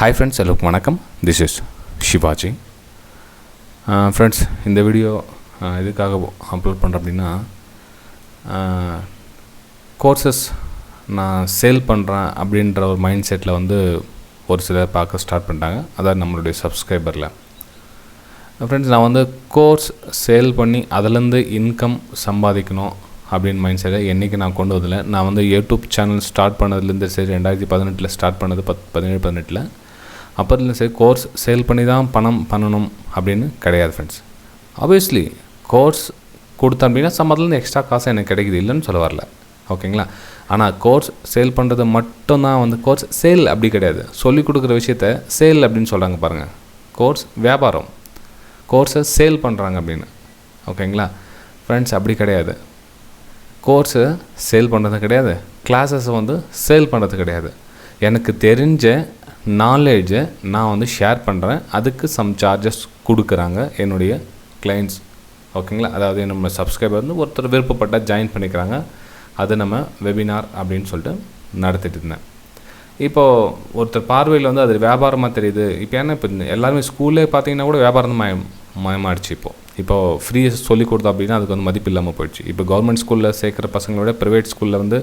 Hi friends, hello, வணக்கம். This is Shivaji. Friends, இந்த video எதுக்காக அப்லோட் பண்ணுறேன் அப்படின்னா, கோர்சஸ் நான் சேல் பண்ணுறேன் அப்படின்ற ஒரு மைண்ட் செட்டில் வந்து ஒரு சிலர் பார்க்க ஸ்டார்ட் பண்ணிட்டாங்க. அதாவது நம்மளுடைய சப்ஸ்கிரைபரில். ஃப்ரெண்ட்ஸ், நான் வந்து கோர்ஸ் சேல் பண்ணி அதிலேருந்து இன்கம் சம்பாதிக்கணும் அப்படின்னு மைண்ட் செட்டை என்றைக்கு நான் கொண்டு வரதில்லை. நான் வந்து யூடியூப் சேனல் ஸ்டார்ட் பண்ணதுலேருந்து சரி 2018 ஸ்டார்ட் பண்ணது 17-18 அப்போதுலேருந்து சரி கோர்ஸ் சேல் பண்ணி தான் பணம் பண்ணணும் அப்படின்னு கிடையாது ஃப்ரெண்ட்ஸ். ஆப்வியஸ்லி கோர்ஸ் கொடுத்தேன் அப்படின்னா சம்மதுலேருந்து எக்ஸ்ட்ரா காசு எனக்கு கிடைக்குது, இல்லைன்னு சொல்ல வரல, ஓகேங்களா. ஆனால் கோர்ஸ் சேல் பண்ணுறது மட்டும்தான் வந்து கோர்ஸ் சேல் அப்படி கிடையாது. சொல்லிக் கொடுக்குற விஷயத்த சேல் அப்படின்னு சொல்கிறாங்க பாருங்கள். கோர்ஸ் வியாபாரம், கோர்ஸை சேல் பண்ணுறாங்க அப்படின்னு, ஓகேங்களா. ஃப்ரெண்ட்ஸ், அப்படி கிடையாது. கோர்ஸை சேல் பண்ணுறது கிடையாது, கிளாஸஸை வந்து சேல் பண்ணுறது கிடையாது. எனக்கு தெரிஞ்ச நாலேஜை நான் வந்து ஷேர் பண்ணுறேன். அதுக்கு சம் சார்ஜஸ் கொடுக்குறாங்க என்னுடைய கிளைண்ட்ஸ், ஓகேங்களா. அதாவது நம்ம சப்ஸ்கிரைபர் வந்து ஒருத்தர் விருப்பப்பட்டால் ஜாயின் பண்ணிக்கிறாங்க. அது நம்ம வெபினார் அப்படின்னு சொல்லிட்டு நடத்திட்டு இருந்தேன். இப்போது ஒருத்தர் பார்வையில் வந்து அது வியாபாரமாக தெரியுது. இப்போ ஏன்னா இப்போ எல்லாருமே ஸ்கூல்லே பார்த்தீங்கன்னா கூட வியாபாரம் மயமாகிடுச்சு. இப்போது ஃப்ரீ சொல்லி கொடுத்தோம் அப்படின்னா அதுக்கு வந்து மதிப்பு இல்லாமல் போயிடுச்சு. இப்போ கவர்மெண்ட் ஸ்கூலில் சேர்க்குற பசங்களோட ப்ரைவேட் ஸ்கூலில் வந்து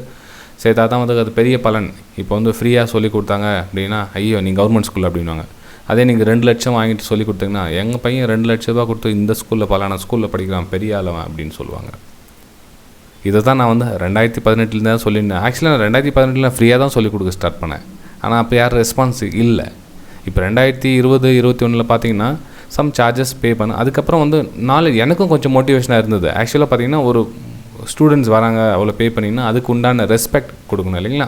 சேர்த்தா தான் வந்து அது பெரிய பலன். இப்போ வந்து ஃப்ரீயாக சொல்லி கொடுத்தாங்க அப்படின்னா, ஐயோ நீ கவர்மெண்ட் ஸ்கூல் அப்படின்வாங்க. அதே நீங்கள் 2 லட்சம் வாங்கிட்டு சொல்லி கொடுத்தீங்கன்னா, எங்கள் பையன் 2 லட்ச ரூபா கொடுத்து இந்த ஸ்கூலில் பலான ஸ்கூலில் படிக்கிறான், பெரிய ஆளவன் அப்படின்னு சொல்லுவாங்க. இதை தான் நான் வந்து 2018 தான் சொல்லியிருந்தேன். ஆக்சுவலாக நான் 2018 ஃப்ரீயாக தான் சொல்லிக் கொடுக்க ஸ்டார்ட் பண்ணேன். ஆனால் அப்போ யாரும் ரெஸ்பான்ஸ் இல்லை. இப்போ 2020-21 பார்த்தீங்கன்னா சம் சார்ஜஸ் பே பண்ண. அதுக்கப்புறம் வந்து எனக்கும் கொஞ்சம் மோட்டிவேஷனாக இருந்தது. ஆக்சுவலாக பார்த்தீங்கன்னா ஒரு ஸ்டூடெண்ட்ஸ் வராங்க, அவ்வளோ பே பண்ணிங்கன்னா அதுக்கு உண்டான ரெஸ்பெக்ட் கொடுக்கணும் இல்லைங்களா.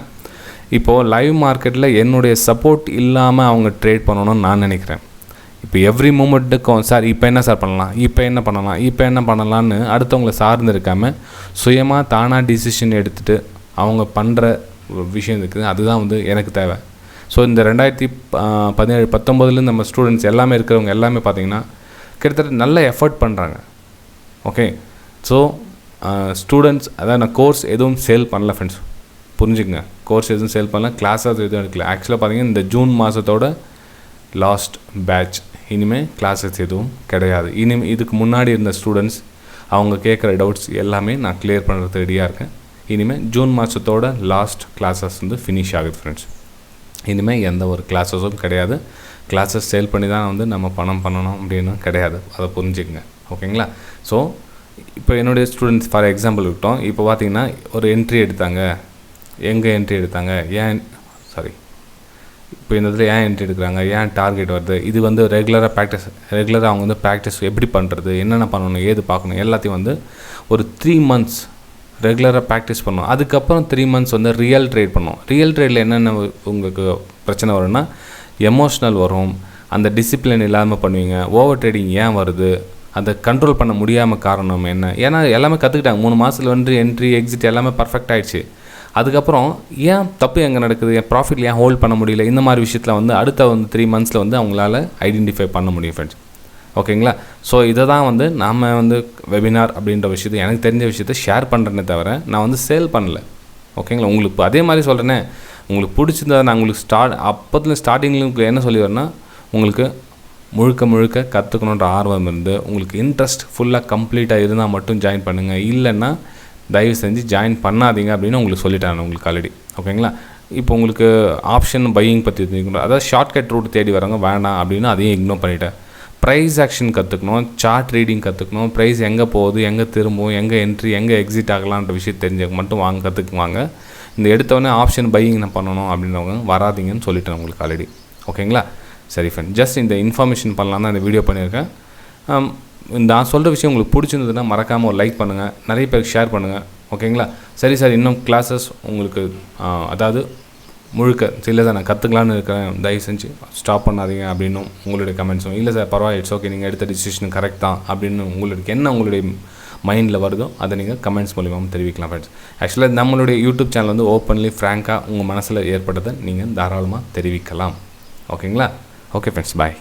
இப்போது லைவ் மார்க்கெட்டில் என்னுடைய சப்போர்ட் இல்லாமல் அவங்க ட்ரேட் பண்ணணும்னு நான் நினைக்கிறேன். இப்போ எவ்ரி மூமெண்ட்டுக்கும் சார் இப்போ என்ன சார் பண்ணலாம், இப்போ என்ன பண்ணலான்னு அடுத்தவங்களை சார்ந்து இருக்காமல் சுயமாக தானாக டிசிஷன் எடுத்துகிட்டு அவங்க பண்ணுற விஷயம் இருக்குது. அதுதான் வந்து எனக்கு தேவை. ஸோ இந்த 2017-19 நம்ம ஸ்டூடெண்ட்ஸ் எல்லாமே இருக்கிறவங்க எல்லாமே பார்த்திங்கன்னா கிட்டத்தட்ட நல்ல எஃபர்ட் பண்ணுறாங்க, ஓகே. ஸோ ஸ்டூடெண்ட்ஸ், அதான் நான் கோர்ஸ் எதுவும் சேல் பண்ணல ஃப்ரெண்ட்ஸ், புரிஞ்சுக்கங்க. கோர்ஸ் எதுவும் சேல் பண்ணல, கிளாஸஸ் எதுவும் எடுக்கல. ஆக்சுவலாக பார்த்திங்கன்னா இந்த ஜூன் மாதத்தோட லாஸ்ட் பேட்ச். இனிமேல் கிளாஸஸ் எதுவும் கிடையாது. இதுக்கு முன்னாடி இருந்த ஸ்டூடெண்ட்ஸ் அவங்க கேட்குற டவுட்ஸ் எல்லாமே நான் கிளியர் பண்ணுறது ரெடியாக இருக்கேன். இனிமேல் ஜூன் மாதத்தோட லாஸ்ட் கிளாஸஸ் வந்து ஃபினிஷ் ஆகுது ஃப்ரெண்ட்ஸ். இனிமேல் எந்த ஒரு கிளாஸஸும் கிடையாது. கிளாஸஸ் சேல் பண்ணி தான் வந்து நம்ம பணம் பண்ணணும் அப்படின்னு கிடையாது. அதை புரிஞ்சுக்கங்க, ஓகேங்களா. ஸோ இப்போ என்னுடைய ஸ்டூடெண்ட்ஸ் ஃபார் எக்ஸாம்பிள் இருக்கட்டும். இப்போ பார்த்தீங்கன்னா ஒரு என்ட்ரி எடுத்தாங்க. எங்கே என்ட்ரி எடுத்தாங்க, இப்போ இந்த இதில் ஏன் என்ட்ரி எடுக்கிறாங்க, ஏன் டார்கெட் வருது, இது வந்து ரெகுலராக அவங்க வந்து ப்ராக்டிஸ் எப்படி பண்ணுறது, என்னென்ன பண்ணணும், ஏது பார்க்கணும், எல்லாத்தையும் வந்து ஒரு 3 months ரெகுலராக ப்ராக்டிஸ் பண்ணணும். அதுக்கப்புறம் 3 months வந்து ரியல் ட்ரேட் பண்ணணும். ரியல் ட்ரேடில் என்னென்ன உங்களுக்கு பிரச்சனை வரும்னா, எமோஷ்னல் வரும், அந்த டிசிப்ளின் இல்லாமல் பண்ணுவீங்க. ஓவர் ட்ரேடிங் ஏன் வருது, அதை கண்ட்ரோல் பண்ண முடியாமல் காரணம் என்ன, ஏன்னா எல்லாமே கற்றுக்கிட்டாங்க. 3 மாதத்தில் வந்து என்ட்ரி எக்ஸிட் எல்லாமே பர்ஃபெக்ட் ஆகிடுச்சு. அதுக்கப்புறம் ஏன் தப்பு எங்கே நடக்குது, என் ப்ராஃபிட் ஏன் ஹோல்ட் பண்ண முடியல, இந்த மாதிரி விஷயத்தில் வந்து அடுத்த வந்து 3 months வந்து அவங்களால ஐடென்டிஃபை பண்ண முடியும் ஃப்ரெண்ட்ஸ், ஓகேங்களா. ஸோ இதை தான் வந்து நாம் வந்து வெபினார் அப்படின்ற விஷயத்தை எனக்கு தெரிஞ்ச விஷயத்தை ஷேர் பண்ணுறேனே தவிர நான் வந்து சேல் பண்ணல, ஓகேங்களா. உங்களுக்கு அதே மாதிரி சொல்கிறேனே, உங்களுக்கு பிடிச்சிருந்தா நான் உங்களுக்கு ஸ்டார்டிங்கில் என்ன சொல்லி வரேன்னா, உங்களுக்கு முழுக்க கற்றுக்கணுன்ற ஆர்வம் இருந்து உங்களுக்கு இன்ட்ரெஸ்ட் ஃபுல்லாக கம்ப்ளீட்டாக இருந்தால் மட்டும் ஜாயின் பண்ணுங்கள். இல்லைன்னா தயவு செஞ்சு ஜாயின் பண்ணாதீங்க அப்படின்னு உங்களுக்கு சொல்லிட்டேன் உங்களுக்கு ஆல்ரெடி, ஓகேங்களா. இப்போ உங்களுக்கு ஆப்ஷன் பையிங் பற்றி தெரிஞ்சுக்கணும், அதாவது ஷார்ட்கட் ரூட் தேடி வரவங்க வேணாம் அப்படின்னு அதையும் இக்னோர் பண்ணிவிட்டேன். ப்ரைஸ்-ஆக்ஷன் கற்றுக்கணும், சார்ட் ரீடிங் கற்றுக்கணும், ப்ரைஸ் எங்கே போகுது, எங்கே திரும்பும், எங்கே என்ட்ரி, எங்கே எக்ஸிட் ஆகலான்ற விஷயம் தெரிஞ்சவங்க மட்டும் கற்றுக்குவாங்க. இந்த எடுத்தவொடனே ஆப்ஷன் பையிங் நான் பண்ணணும் அப்படின்றவங்க வராதிங்கன்னு சொல்லிட்டேன் உங்களுக்கு ஆல்ரெடி, ஓகேங்களா. சரி ஃப்ரெண்ட், ஜஸ்ட் இந்த இன்ஃபர்மேஷன் பண்ணலாம் தான் இந்த வீடியோ பண்ணியிருக்கேன். நான் சொல்கிற விஷயம் உங்களுக்கு பிடிச்சிருந்ததுன்னா மறக்காமல் ஒரு லைக் பண்ணுங்கள், நிறைய பேருக்கு ஷேர் பண்ணுங்கள், ஓகேங்களா. சரி சார், இன்னும் கிளாஸஸ் உங்களுக்கு அதாவது முழுக்க இல்லை சார் நான் கற்றுக்கலான்னு இருக்கிறேன், தயவு செஞ்சு ஸ்டாப் பண்ணாதீங்க அப்படின்னும் உங்களுடைய கமெண்ட்ஸும், இல்லை சார் பரவாயில்ல இட்ஸ் ஓகே நீங்கள் எடுத்த டிசிஷன் கரெக்ட் தான் அப்படின்னு உங்களுடைய மைண்டில் வருதோ அதை நீங்கள் கமெண்ட்ஸ் மூலியமாக தெரிவிக்கலாம் ஃப்ரெண்ட்ஸ். ஆக்சுவலாக நம்மளுடைய யூடியூப் சேனல் வந்து ஓப்பன்லி ஃப்ராங்காக உங்கள் மனசில் ஏற்பட்டதை நீங்கள் தாராளமாக தெரிவிக்கலாம், ஓகேங்களா. ஓகே ஃப்ரெண்ட்ஸ், பாய்.